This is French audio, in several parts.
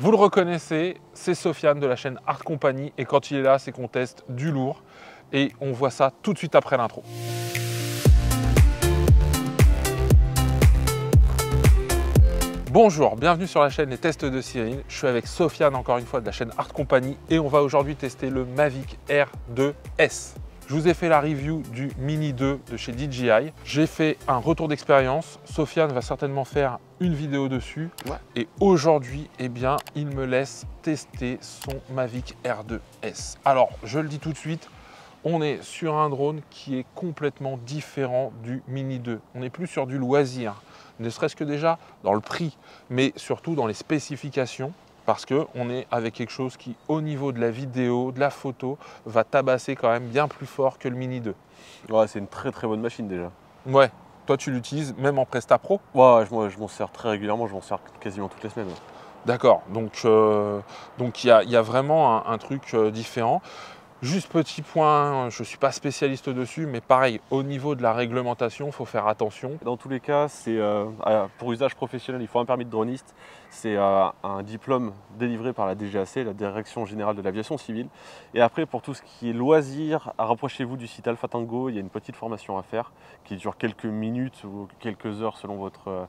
Vous le reconnaissez, c'est Sofiane de la chaîne Art Company et quand il est là, c'est qu'on teste du lourd et on voit ça tout de suite après l'intro. Bonjour, bienvenue sur la chaîne Les Tests de Cyril. Je suis avec Sofiane encore une fois de la chaîne Art Company et on va aujourd'hui tester le Mavic Air 2S. Je vous ai fait la review du Mini 2 de chez DJI. J'ai fait un retour d'expérience. Sofiane va certainement faire une vidéo dessus. Ouais. Et aujourd'hui, eh bien, il me laisse tester son Mavic Air 2S. Alors, je le dis tout de suite, on est sur un drone qui est complètement différent du Mini 2. On n'est plus sur du loisir, ne serait-ce que déjà dans le prix, mais surtout dans les spécifications. Parce qu'on est avec quelque chose qui, au niveau de la vidéo, de la photo, va tabasser quand même bien plus fort que le Mini 2. Ouais, c'est une très bonne machine déjà. Ouais, toi tu l'utilises même en Presta Pro? Ouais, je m'en sers très régulièrement, je m'en sers quasiment toutes les semaines. Ouais. D'accord, donc il y a vraiment un truc différent. Juste petit point, je ne suis pas spécialiste dessus, mais pareil, au niveau de la réglementation, il faut faire attention. Dans tous les cas, c'est pour usage professionnel, il faut un permis de droniste. C'est un diplôme délivré par la DGAC, la Direction Générale de l'Aviation Civile. Et après, pour tout ce qui est loisirs, rapprochez-vous du site Alpha Tango. Il y a une petite formation à faire qui dure quelques minutes ou quelques heures selon votre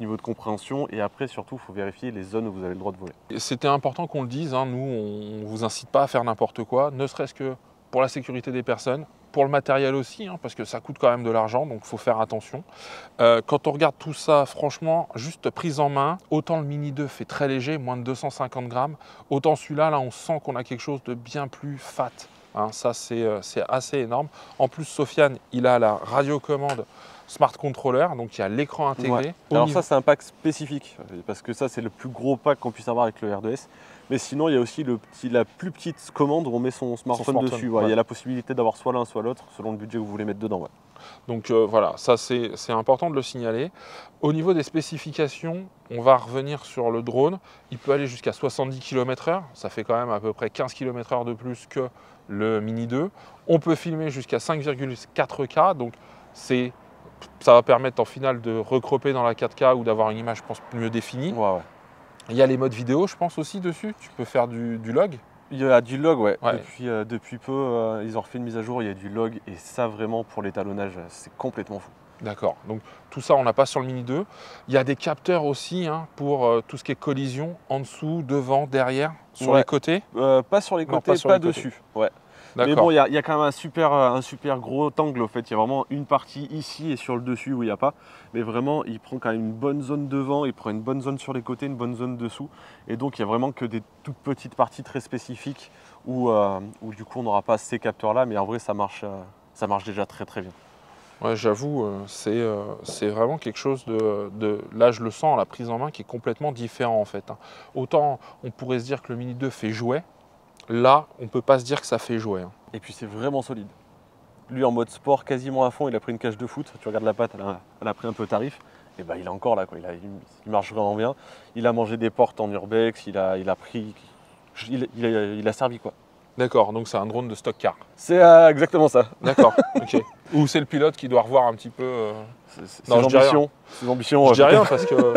niveau de compréhension. Et après, surtout, il faut vérifier les zones où vous avez le droit de voler. C'était important qu'on le dise, hein. Nous, on ne vous incite pas à faire n'importe quoi, ne serait-ce que pour la sécurité des personnes, pour le matériel aussi, hein, parce que ça coûte quand même de l'argent, donc il faut faire attention. Quand on regarde tout ça, franchement, juste prise en main, autant le Mini 2 fait très léger, moins de 250 grammes, autant celui-là, là, on sent qu'on a quelque chose de bien plus fat. Hein, ça, c'est assez énorme. En plus, Sofiane, il a la radiocommande Smart Controller, donc il y a l'écran intégré. Ouais. Alors ça, c'est un pack spécifique, parce que ça, c'est le plus gros pack qu'on puisse avoir avec le R2S. Mais sinon, il y a aussi la plus petite commande où on met son smartphone dessus. Ouais. Ouais. Il y a la possibilité d'avoir soit l'un, soit l'autre, selon le budget que vous voulez mettre dedans. Ouais. Donc voilà, ça c'est important de le signaler. Au niveau des spécifications, on va revenir sur le drone. Il peut aller jusqu'à 70 km/h, ça fait quand même à peu près 15 km/h de plus que le Mini 2. On peut filmer jusqu'à 5,4K, donc ça va permettre en final de recroper dans la 4K ou d'avoir une image, je pense, mieux définie. Ouais. Il y a les modes vidéo, je pense aussi dessus. Tu peux faire du log. Il y a du log, ouais. Depuis peu, ils ont refait une mise à jour, il y a du log. Et ça, vraiment, pour l'étalonnage, c'est complètement fou. D'accord. Donc, tout ça, on n'a pas sur le Mini 2. Il y a des capteurs aussi hein, pour tout ce qui est collision, en dessous, devant, derrière, sur les côtés. Pas sur les côtés, pas dessus. Ouais. Mais bon, il y a quand même un super gros angle. En fait, il y a vraiment une partie ici et sur le dessus où il n'y a pas. Mais vraiment, il prend quand même une bonne zone devant, il prend une bonne zone sur les côtés, une bonne zone dessous. Et donc, il n'y a vraiment que des toutes petites parties très spécifiques où du coup, on n'aura pas ces capteurs-là. Mais en vrai, ça marche déjà très bien. Ouais, j'avoue, c'est vraiment quelque chose là, je le sens, la prise en main qui est complètement différent en fait. Hein. Autant, on pourrait se dire que le Mini 2 fait jouet. Là, on ne peut pas se dire que ça fait jouer. Hein. Et puis c'est vraiment solide. Lui en mode sport quasiment à fond, il a pris une cage de foot. Tu regardes la patte, elle a pris un peu tarif. Et ben il est encore là, quoi. Il marche vraiment bien. Il a mangé des portes en urbex, il a servi quoi. D'accord, donc c'est un drone de stock car. C'est exactement ça. D'accord, ok. Ou c'est le pilote qui doit revoir un petit peu ses ambitions. Je dis rien parce que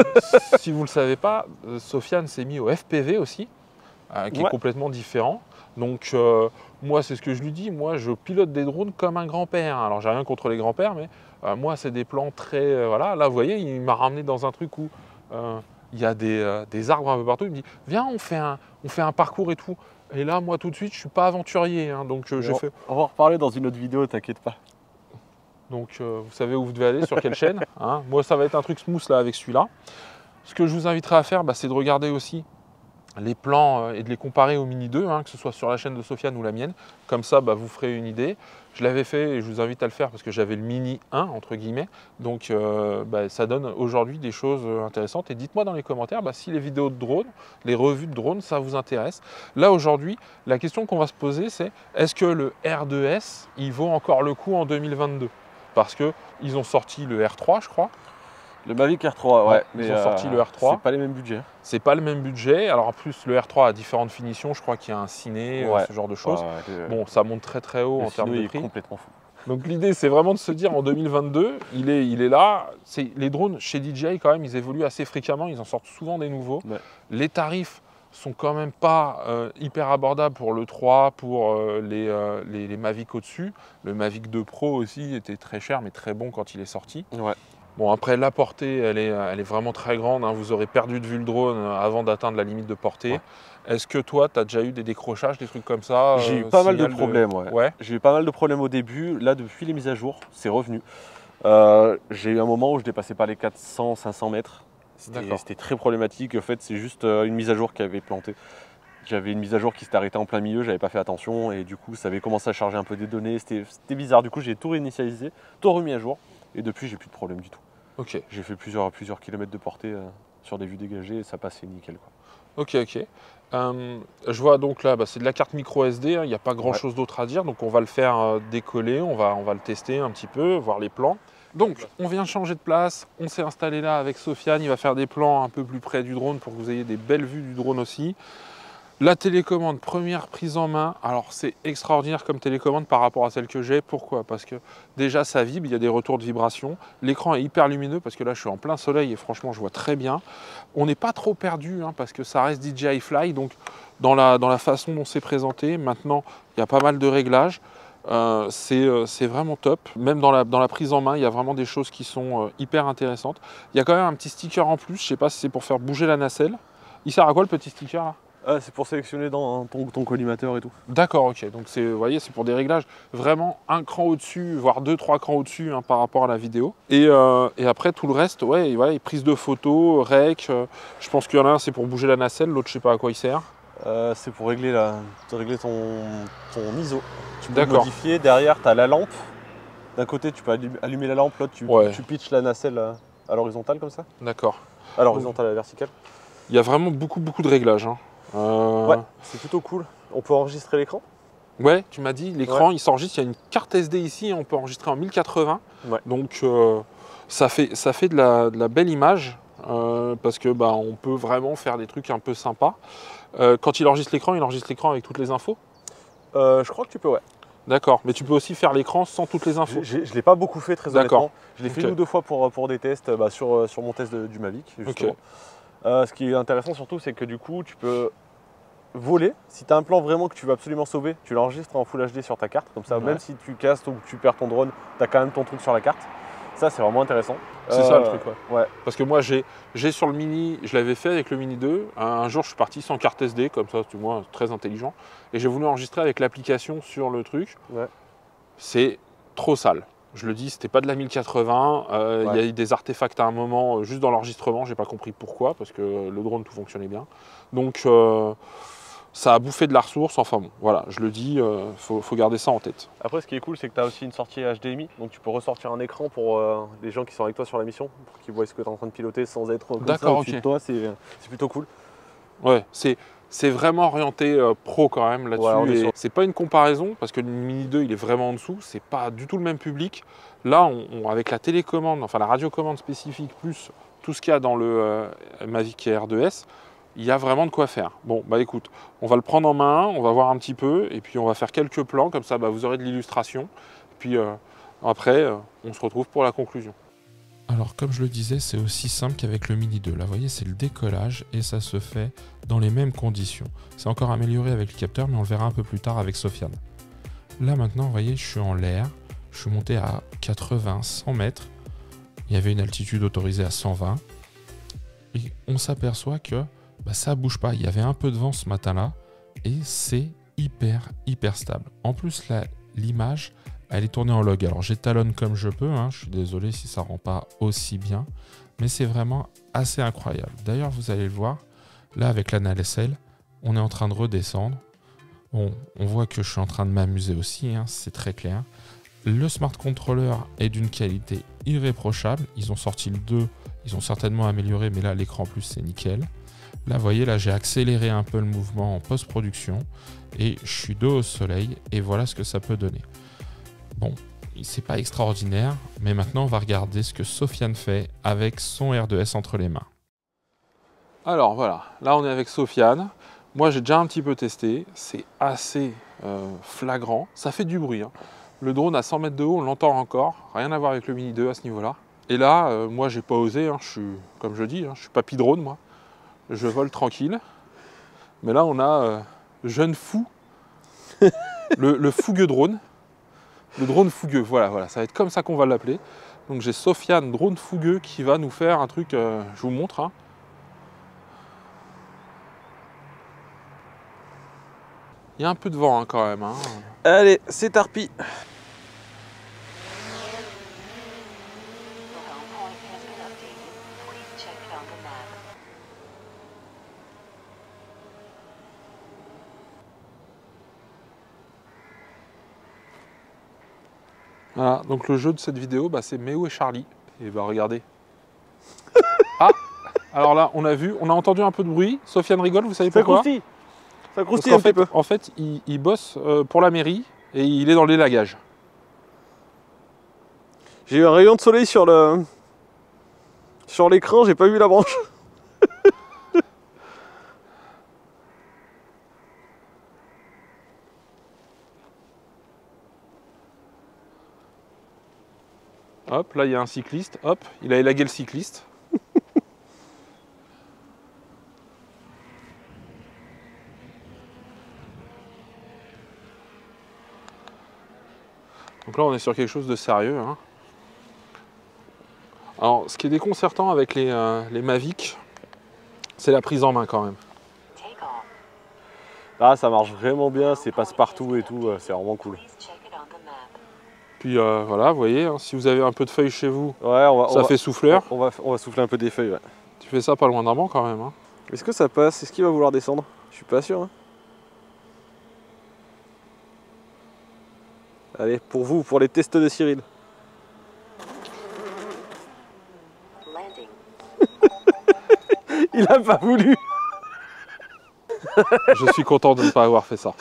si vous ne le savez pas, Sofiane s'est mis au FPV aussi. Qui est complètement différent. Donc moi c'est ce que je lui dis, moi je pilote des drones comme un grand-père. Alors j'ai rien contre les grands-pères, mais moi c'est des plans très... voilà, là vous voyez, il m'a ramené dans un truc où il y a des arbres un peu partout. Il me dit, viens on fait un parcours et tout. Et là moi tout de suite je suis pas aventurier. Hein, donc on va en reparler dans une autre vidéo, t'inquiète pas. Donc vous savez où vous devez aller, sur quelle chaîne. Hein. Moi ça va être un truc smooth là avec celui-là. Ce que je vous inviterai à faire, c'est de regarder aussi les plans et de les comparer au Mini 2, hein, que ce soit sur la chaîne de Sofiane ou la mienne. Comme ça, vous ferez une idée. Je l'avais fait et je vous invite à le faire parce que j'avais le Mini 1, entre guillemets. Donc, ça donne aujourd'hui des choses intéressantes. Et dites-moi dans les commentaires si les vidéos de drone, les revues de drone, ça vous intéresse. Là, aujourd'hui, la question qu'on va se poser, c'est est-ce que le R2S, il vaut encore le coup en 2022 ? Parce qu'ils ont sorti le R3, je crois. Le Mavic R3, ouais. Ils ont sorti le R3. C'est pas les mêmes budgets. C'est pas le même budget. Alors en plus, le R3 a différentes finitions. Je crois qu'il y a un ciné, ce genre de choses. Bon, ça monte très haut en termes de prix. Il est complètement fou. Donc l'idée, c'est vraiment de se dire en 2022, il est là. Les drones chez DJI, quand même, ils évoluent assez fréquemment. Ils en sortent souvent des nouveaux. Ouais. Les tarifs sont quand même pas hyper abordables pour le 3, pour les Mavic au-dessus. Le Mavic 2 Pro aussi était très cher, mais très bon quand il est sorti. Ouais. Bon, après, la portée, elle est vraiment très grande. Hein. Vous aurez perdu de vue le drone avant d'atteindre la limite de portée. Ouais. Est-ce que toi, tu as déjà eu des décrochages, des trucs comme ça? J'ai eu pas mal de problèmes, ouais. J'ai eu pas mal de problèmes au début. Là, depuis les mises à jour, c'est revenu. J'ai eu un moment où je dépassais pas les 400-500 mètres. C'était très problématique. En fait, c'est juste une mise à jour qui avait planté. J'avais une mise à jour qui s'était arrêtée en plein milieu, j'avais pas fait attention et du coup, ça avait commencé à charger un peu des données. C'était bizarre. Du coup, j'ai tout réinitialisé, tout remis à jour et depuis, j'ai plus de problème du tout. Ok. J'ai fait plusieurs kilomètres de portée sur des vues dégagées et ça passait nickel, quoi. Ok. Je vois donc là, c'est de la carte micro SD, il n'y a pas grand chose d'autre à dire, donc on va le faire décoller, on va le tester un petit peu, voir les plans. Donc on vient changer de place, on s'est installé là avec Sofiane, il va faire des plans un peu plus près du drone pour que vous ayez des belles vues du drone aussi. La télécommande, première prise en main, alors c'est extraordinaire comme télécommande par rapport à celle que j'ai. Pourquoi? Parce que déjà ça vibre, il y a des retours de vibration. L'écran est hyper lumineux parce que là je suis en plein soleil et franchement je vois très bien. On n'est pas trop perdu parce que ça reste DJI Fly, donc dans la façon dont c'est présenté, maintenant il y a pas mal de réglages. C'est vraiment top. Même dans la prise en main, il y a vraiment des choses qui sont hyper intéressantes. Il y a quand même un petit sticker en plus, je ne sais pas si c'est pour faire bouger la nacelle. Il sert à quoi le petit sticker là? C'est pour sélectionner dans ton collimateur et tout. D'accord, ok. Donc vous voyez, c'est pour des réglages vraiment un cran au-dessus, voire 2-3 crans au-dessus par rapport à la vidéo. Et après tout le reste, ouais, prise de photo, rec. Je pense qu'il y en a un, c'est pour bouger la nacelle, l'autre je sais pas à quoi il sert. C'est pour régler ton ISO. Tu peux le modifier. Derrière, tu as la lampe. D'un côté, tu peux allumer la lampe, l'autre, tu pitches la nacelle à l'horizontale comme ça. D'accord. À l'horizontale, à la verticale. Il y a vraiment beaucoup de réglages. Ouais, c'est plutôt cool. On peut enregistrer l'écran. Ouais, tu m'as dit, l'écran il s'enregistre, il y a une carte SD ici, on peut enregistrer en 1080. Ouais. Donc ça fait de la belle image parce que on peut vraiment faire des trucs un peu sympas. Quand il enregistre l'écran avec toutes les infos? Je crois que tu peux, ouais. D'accord, mais tu peux aussi faire l'écran sans toutes les infos? Je ne l'ai pas beaucoup fait, très honnêtement. Je l'ai fait une ou deux fois pour des tests sur mon test du Mavic, justement. Ce qui est intéressant surtout, c'est que du coup, tu peux voler. Si tu as un plan vraiment que tu veux absolument sauver, tu l'enregistres en Full HD sur ta carte. Comme ça, même si tu casses ou que tu perds ton drone, tu as quand même ton truc sur la carte. Ça, c'est vraiment intéressant. C'est ça le truc, ouais. Parce que moi, j'ai sur le Mini, je l'avais fait avec le Mini 2. Un jour, je suis parti sans carte SD, comme ça, tu vois, très intelligent. Et j'ai voulu enregistrer avec l'application sur le truc. Ouais. C'est trop sale. Je le dis, c'était pas de la 1080. Il y a eu des artefacts à un moment, juste dans l'enregistrement. J'ai pas compris pourquoi, parce que le drone, tout fonctionnait bien. Donc, ça a bouffé de la ressource. Enfin bon, voilà, je le dis, faut garder ça en tête. Après, ce qui est cool, c'est que tu as aussi une sortie HDMI. Donc, tu peux ressortir un écran pour les gens qui sont avec toi sur la mission, pour qu'ils voient ce que tu es en train de piloter sans être comme ça au-dessus de toi. C'est plutôt cool. Ouais, c'est vraiment orienté pro quand même là-dessus. Ouais, c'est pas une comparaison parce que le Mini 2 il est vraiment en dessous, c'est pas du tout le même public. Là, avec la télécommande, enfin la radiocommande spécifique plus tout ce qu'il y a dans le Mavic Air 2S, il y a vraiment de quoi faire. Bon, écoute, on va le prendre en main, on va voir un petit peu et puis on va faire quelques plans, comme ça vous aurez de l'illustration. Puis après, on se retrouve pour la conclusion. Alors comme je le disais, c'est aussi simple qu'avec le Mini 2. Là, vous voyez, c'est le décollage et ça se fait dans les mêmes conditions. C'est encore amélioré avec le capteur, mais on le verra un peu plus tard avec Sofiane. Là maintenant, vous voyez, je suis en l'air. Je suis monté à 80-100 mètres. Il y avait une altitude autorisée à 120. Et on s'aperçoit que ça ne bouge pas. Il y avait un peu de vent ce matin-là et c'est hyper stable. En plus, l'image, elle est tournée en log. Alors j'étalonne comme je peux, je suis désolé si ça ne rend pas aussi bien, mais c'est vraiment assez incroyable. D'ailleurs, vous allez le voir, là avec la nacelle, on est en train de redescendre. Bon, on voit que je suis en train de m'amuser aussi, c'est très clair. Le Smart Controller est d'une qualité irréprochable. Ils ont sorti le 2, ils ont certainement amélioré, mais là l'écran en plus c'est nickel. Là, vous voyez, là j'ai accéléré un peu le mouvement en post-production et je suis dos au soleil et voilà ce que ça peut donner. Bon, c'est pas extraordinaire, mais maintenant on va regarder ce que Sofiane fait avec son R2S entre les mains. Alors voilà, là on est avec Sofiane. Moi j'ai déjà un petit peu testé, c'est assez flagrant, ça fait du bruit. Le drone à 100 mètres de haut, on l'entend encore, rien à voir avec le Mini 2 à ce niveau-là. Et là, moi j'ai pas osé, je suis, comme je dis, je suis papy drone moi. Je vole tranquille. Mais là, on a jeune fou, le fougueux drone. Le drone fougueux, voilà, ça va être comme ça qu'on va l'appeler. Donc j'ai Sofiane, drone fougueux, qui va nous faire un truc, je vous montre. Hein. Il y a un peu de vent hein, quand même. Hein. Allez, c'est tarpi. Voilà, donc le jeu de cette vidéo, bah, c'est Méo et Charlie. Et bah regardez. Ah, alors là, on a vu, on a entendu un peu de bruit. Sofiane rigole, vous savez pourquoi? Ça croustille un petit peu. En fait, il bosse pour la mairie et il est dans l'élagage. J'ai eu un rayon de soleil sur l'écran, j'ai pas vu la branche. Hop, là il y a un cycliste, hop, il a élagué le cycliste. Donc là on est sur quelque chose de sérieux. Hein. Alors ce qui est déconcertant avec les Mavic, c'est la prise en main quand même. Là ça marche vraiment bien, c'est passe-partout et tout, c'est vraiment cool. Puis voilà, vous voyez, hein, si vous avez un peu de feuilles chez vous, ouais, ça fait souffleur. On va souffler un peu des feuilles, ouais. Tu fais ça pas loin d'un banc quand même. Hein. Est-ce que ça passe? Est-ce qu'il va vouloir descendre? Je suis pas sûr. Hein. Allez, pour vous, pour les tests de Cyril. Il a pas voulu. Je suis content de ne pas avoir fait ça.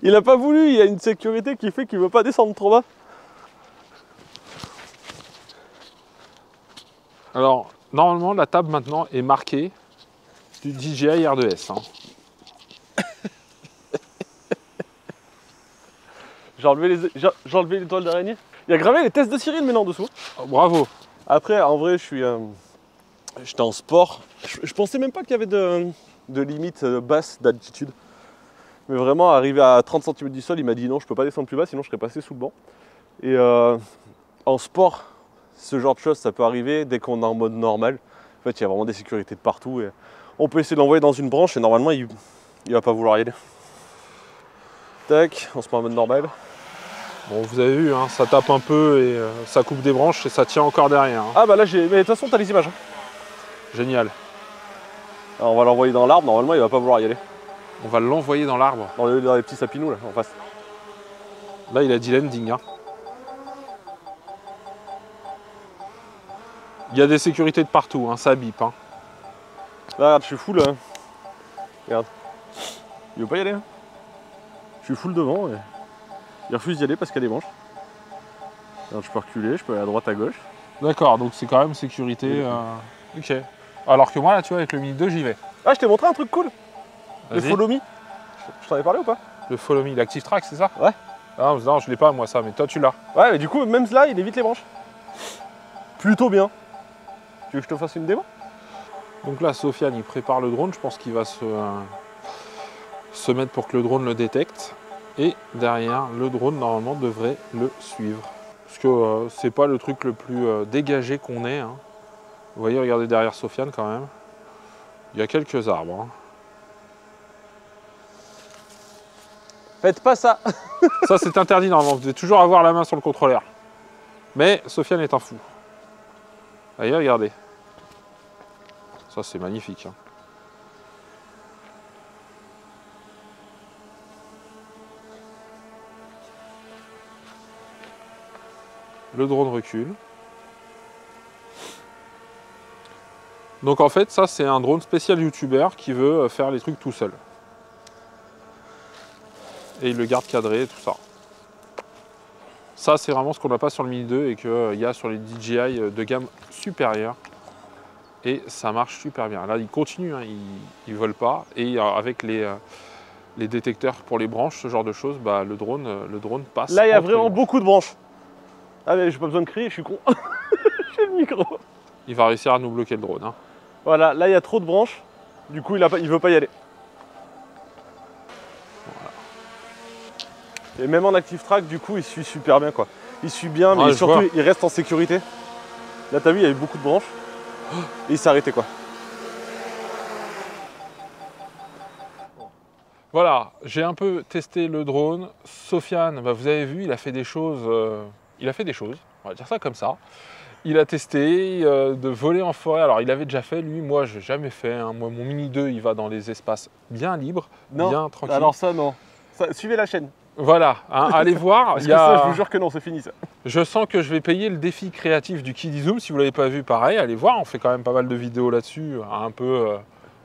Il a pas voulu, il y a une sécurité qui fait qu'il ne veut pas descendre trop bas. Alors, normalement, la table maintenant est marquée du DJI R2S. Hein. J'ai enlevé les toiles d'araignée. Il y a gravé les tests de Cyril maintenant en dessous. Oh, bravo. Après, en vrai, j'étais en sport. Je pensais même pas qu'il y avait de limite basse d'altitude. Mais vraiment, arrivé à 30 cm du sol, il m'a dit non, je peux pas descendre plus bas, sinon je serais passé sous le banc. Et en sport, ce genre de choses, ça peut arriver dès qu'on est en mode normal. En fait, il y a vraiment des sécurités de partout. Et on peut essayer de l'envoyer dans une branche et normalement, il va pas vouloir y aller. Tac, on se met en mode normal. Bon, vous avez vu, hein, ça tape un peu et ça coupe des branches et ça tient encore derrière. Hein. Ah bah là, mais de toute façon, t'as les images. Hein. Génial. Alors, on va l'envoyer dans l'arbre, normalement, il va pas vouloir y aller. On va l'envoyer dans l'arbre. Dans les petits sapinous, là, en face. Là, il a dit landing. Hein. Il y a des sécurités de partout, hein, ça bip. Hein. Là, regarde, je suis full. Hein. Regarde. Il veut pas y aller. Hein. Je suis full devant. Et... il refuse d'y aller parce qu'il y a des branches. Alors, je peux reculer, je peux aller à droite, à gauche. D'accord, donc c'est quand même sécurité. Ok. Alors que moi, là, tu vois, avec le Mini 2, j'y vais. Ah, je t'ai montré un truc cool. Le Follow Me. Je t'en ai parlé ou pas? Le Follow Me, l'Active Track, c'est ça? Ouais. Non, je l'ai pas, moi, ça, mais toi, tu l'as. Ouais, mais du coup, même là, il évite les branches. Plutôt bien. Tu veux que je te fasse une démo? Donc là, Sofiane, il prépare le drone. Je pense qu'il va se mettre pour que le drone le détecte. Et derrière, le drone, normalement, devrait le suivre. Parce que c'est pas le truc le plus dégagé qu'on ait. Hein. Vous voyez, regardez derrière Sofiane quand même. Il y a quelques arbres. Hein. Faites pas ça. Ça, c'est interdit normalement. Vous devez toujours avoir la main sur le contrôleur. Mais Sofiane est un fou. Allez, regardez. Ça, c'est magnifique. Hein. Le drone recule. Donc en fait, ça c'est un drone spécial youtubeur qui veut faire les trucs tout seul. Et il le garde cadré et tout ça. Ça c'est vraiment ce qu'on n'a pas sur le Mini 2 et qu'il y a sur les DJI de gamme supérieure. Et ça marche super bien. Là il continue, hein, il ne vole pas. Et avec les détecteurs pour les branches, ce genre de choses, bah, le drone passe. Là il y a vraiment beaucoup de branches. Ah mais j'ai pas besoin de crier, je suis con. J'ai le micro. Il va réussir à nous bloquer le drone. Hein. Voilà, là il y a trop de branches. Du coup il veut pas y aller. Et même en active track, du coup, il suit super bien, quoi. Il suit bien, mais surtout, il reste en sécurité. Là, t'as vu, il y avait beaucoup de branches. Et il s'est arrêté, quoi. Voilà, j'ai un peu testé le drone. Sofiane, bah, vous avez vu, il a fait des choses. On va dire ça comme ça. Il a testé de voler en forêt. Alors, il avait déjà fait, lui. Moi, je n'ai jamais fait. Hein. Moi, mon Mini 2, il va dans les espaces bien libres, bien tranquilles. Alors ça, non. Suivez la chaîne. Voilà, hein, allez voir. Parce que ça, je vous jure que non, c'est fini, ça. Je sens que je vais payer le défi créatif du Kidizoom. Si vous ne l'avez pas vu, pareil, allez voir. On fait quand même pas mal de vidéos là-dessus. Un peu,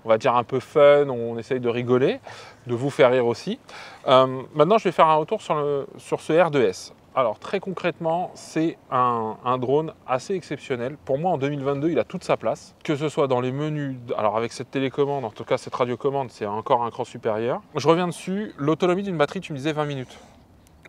on va dire un peu fun. On essaye de rigoler, de vous faire rire aussi. Maintenant, je vais faire un retour sur ce R2S. Alors très concrètement, c'est un drone assez exceptionnel. Pour moi, en 2022, il a toute sa place. Que ce soit dans les menus, alors avec cette télécommande, en tout cas cette radiocommande, c'est encore un cran supérieur. Je reviens dessus, l'autonomie d'une batterie, tu me disais 20 minutes.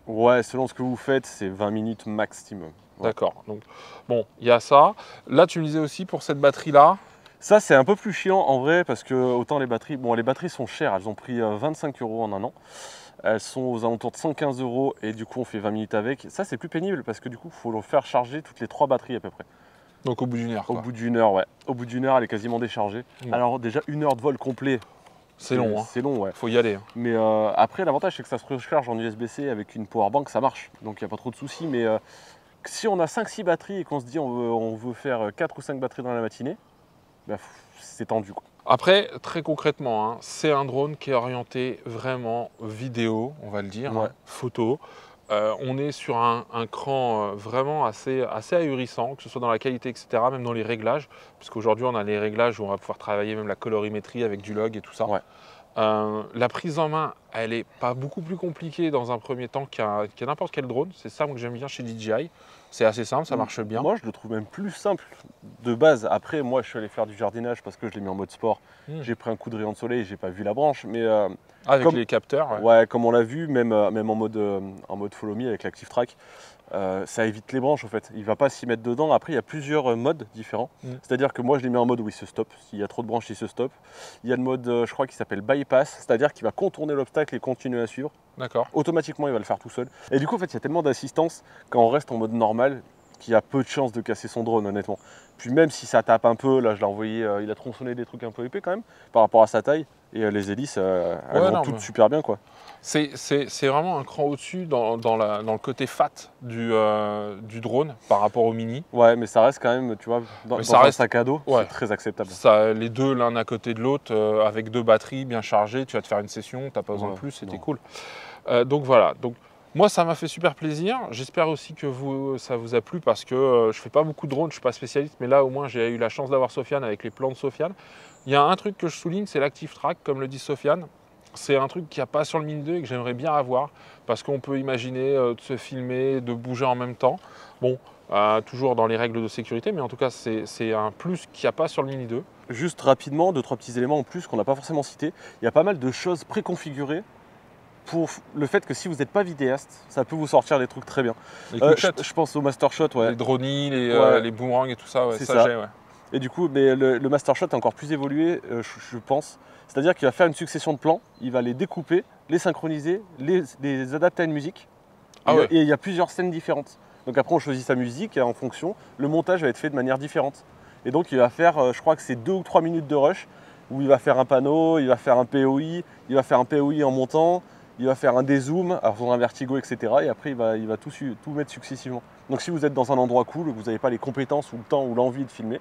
Ouais, selon ce que vous faites, c'est 20 minutes maximum. Ouais. D'accord, donc bon, il y a ça. Là, tu me disais aussi pour cette batterie-là. Ça, c'est un peu plus chiant en vrai, parce que autant les batteries, bon, les batteries sont chères, elles ont pris 25 € en un an. Elles sont aux alentours de 115 € et du coup on fait 20 minutes avec. Ça c'est plus pénible parce que du coup il faut le faire charger toutes les 3 batteries à peu près. Donc au bout d'une heure. Au bout d'une heure, ouais. Au bout d'une heure elle est quasiment déchargée. Alors déjà 1 heure de vol complet. C'est long, hein. C'est long, ouais. Faut y aller. Hein. Mais après l'avantage c'est que ça se recharge en USB-C avec une powerbank, ça marche. Donc il n'y a pas trop de soucis. Mais si on a 5-6 batteries et qu'on se dit on veut faire 4 ou 5 batteries dans la matinée, bah, c'est tendu quoi. Après, très concrètement, hein, c'est un drone qui est orienté vraiment vidéo, on va le dire, ouais. Hein, photo. On est sur un cran vraiment assez ahurissant, que ce soit dans la qualité, etc., même dans les réglages, puisqu'aujourd'hui on a les réglages où on va pouvoir travailler même la colorimétrie avec du log et tout ça. Ouais. La prise en main, elle n'est pas beaucoup plus compliquée dans un premier temps qu'à n'importe quel drone. C'est ça que j'aime bien chez DJI. C'est assez simple, ça marche bien. Moi, je le trouve même plus simple de base. Après, moi, je suis allé faire du jardinage parce que je l'ai mis en mode sport. J'ai pris un coup de rayon de soleil, j'ai pas vu la branche. Mais avec les capteurs. Ouais, comme on l'a vu, même en mode follow me avec l'Active Track, ça évite les branches en fait. Il va pas s'y mettre dedans. Après, il y a plusieurs modes différents. C'est-à-dire que moi, je l'ai mis en mode où il se stoppe. S'il y a trop de branches, il se stoppe. Il y a le mode, je crois, qui s'appelle bypass, c'est-à-dire qu'il va contourner l'obstacle et continuer à suivre. D'accord. Automatiquement, il va le faire tout seul. Et du coup, en fait, il y a tellement d'assistance quand on reste en mode normal qu'il y a peu de chances de casser son drone, honnêtement. Puis même si ça tape un peu, là, je l'ai envoyé, il a tronçonné des trucs un peu épais quand même, par rapport à sa taille. Et les hélices, elles vont toutes super bien, quoi. C'est vraiment un cran au-dessus dans le côté fat du drone par rapport au Mini. Ouais, mais ça reste quand même, tu vois, dans un sac à dos, c'est très acceptable. Ça, les deux l'un à côté de l'autre, avec 2 batteries bien chargées, tu vas te faire une session, tu n'as pas besoin de plus, c'était cool. Donc voilà, donc, moi ça m'a fait super plaisir. J'espère aussi que ça vous a plu parce que je ne fais pas beaucoup de drones, je ne suis pas spécialiste, mais là au moins j'ai eu la chance d'avoir Sofiane avec les plans de Sofiane. Il y a un truc que je souligne, c'est l'Active Track, comme le dit Sofiane. C'est un truc qu'il n'y a pas sur le Mini 2 et que j'aimerais bien avoir parce qu'on peut imaginer de se filmer, de bouger en même temps. Bon, toujours dans les règles de sécurité, mais en tout cas, c'est un plus qu'il n'y a pas sur le Mini 2. Juste rapidement, 2-3 petits éléments en plus qu'on n'a pas forcément cités. Il y a pas mal de choses préconfigurées pour le fait que si vous n'êtes pas vidéaste, ça peut vous sortir des trucs très bien. Je pense au Master Shot, ouais. Les dronis, les boomerangs et tout ça, ouais, ça j'ai, ouais. Et du coup, mais le Master Shot est encore plus évolué, je pense. C'est-à-dire qu'il va faire une succession de plans, il va les découper, les synchroniser, les adapter à une musique. Et il y a plusieurs scènes différentes. Donc après, on choisit sa musique et en fonction, le montage va être fait de manière différente. Et donc, il va faire, je crois que c'est 2 ou 3 minutes de rush, où il va faire un panneau, il va faire un POI, il va faire un POI en montant, il va faire un dézoom, alors un vertigo, etc. Et après, il va tout mettre successivement. Donc si vous êtes dans un endroit cool, où vous n'avez pas les compétences ou le temps ou l'envie de filmer,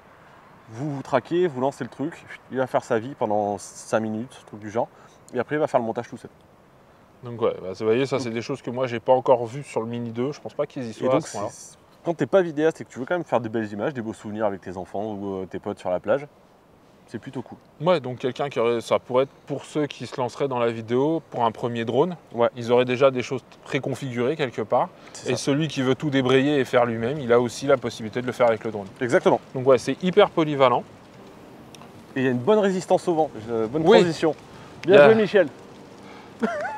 vous traquez, vous lancez le truc, il va faire sa vie pendant 5 minutes, truc du genre, et après il va faire le montage tout seul. Donc ouais, vous voyez, ça c'est des choses que moi j'ai pas encore vues sur le Mini 2, je pense pas qu'ils y soient à ce point-là. Quand t'es pas vidéaste et que tu veux quand même faire de belles images, des beaux souvenirs avec tes enfants ou tes potes sur la plage, c'est plutôt cool. Ouais, donc quelqu'un qui aurait, ça pourrait être pour ceux qui se lanceraient dans la vidéo, pour un premier drone, ils auraient déjà des choses préconfigurées quelque part. Et celui qui veut tout débrayer et faire lui-même, il a aussi la possibilité de le faire avec le drone. Exactement. Donc ouais, c'est hyper polyvalent. Et il y a une bonne résistance au vent, bonne transition. Bien joué Michel.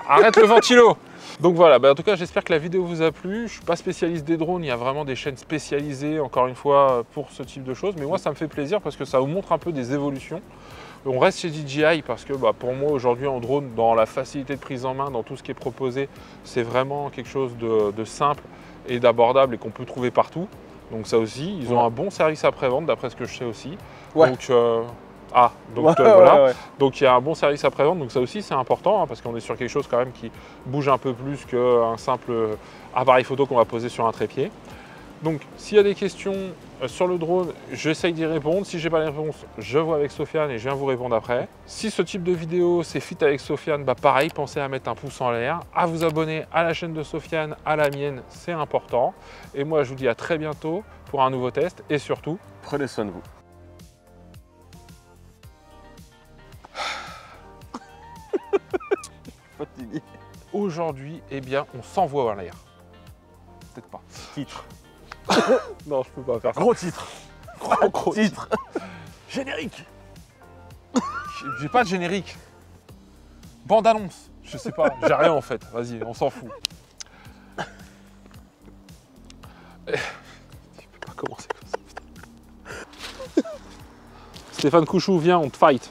Arrête le ventilo. Donc voilà, en tout cas j'espère que la vidéo vous a plu. Je ne suis pas spécialiste des drones, il y a vraiment des chaînes spécialisées encore une fois pour ce type de choses. Mais moi ça me fait plaisir parce que ça vous montre un peu des évolutions. On reste chez DJI parce que pour moi aujourd'hui en drone, dans la facilité de prise en main, dans tout ce qui est proposé, c'est vraiment quelque chose de simple et d'abordable et qu'on peut trouver partout. Donc ça aussi, ils ont un bon service après-vente d'après ce que je sais aussi. Ouais. Donc, voilà. Donc il y a un bon service après-vente, donc ça aussi c'est important parce qu'on est sur quelque chose quand même qui bouge un peu plus qu'un simple appareil photo qu'on va poser sur un trépied. Donc s'il y a des questions sur le drone, j'essaye d'y répondre. Si je n'ai pas les réponses, je vois avec Sofiane et je viens vous répondre après. Si ce type de vidéo c'est fit avec Sofiane, pareil, pensez à mettre un pouce en l'air, à vous abonner à la chaîne de Sofiane, à la mienne, c'est important. Et moi je vous dis à très bientôt pour un nouveau test et surtout, prenez soin de vous. Fatigué. Aujourd'hui, eh bien, on s'envoie en l'air. Peut-être pas. Titre. Non, je peux pas faire ça. Gros titre. Gros titre. Générique. J'ai pas de générique. Bande annonce. Je sais pas. J'ai rien en fait. Vas-y, on s'en fout. Tu peux pas commencer comme ça, putain. Stéphane Couchou, viens, on te fight.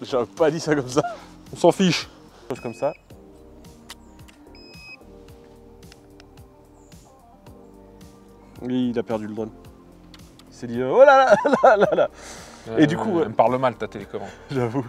J'aurais pas dit ça comme ça. On s'en fiche. Comme ça. Oui, il a perdu le drone. Il s'est dit oh là là là là là. Et du coup, elle me parle mal ta télécommande. J'avoue.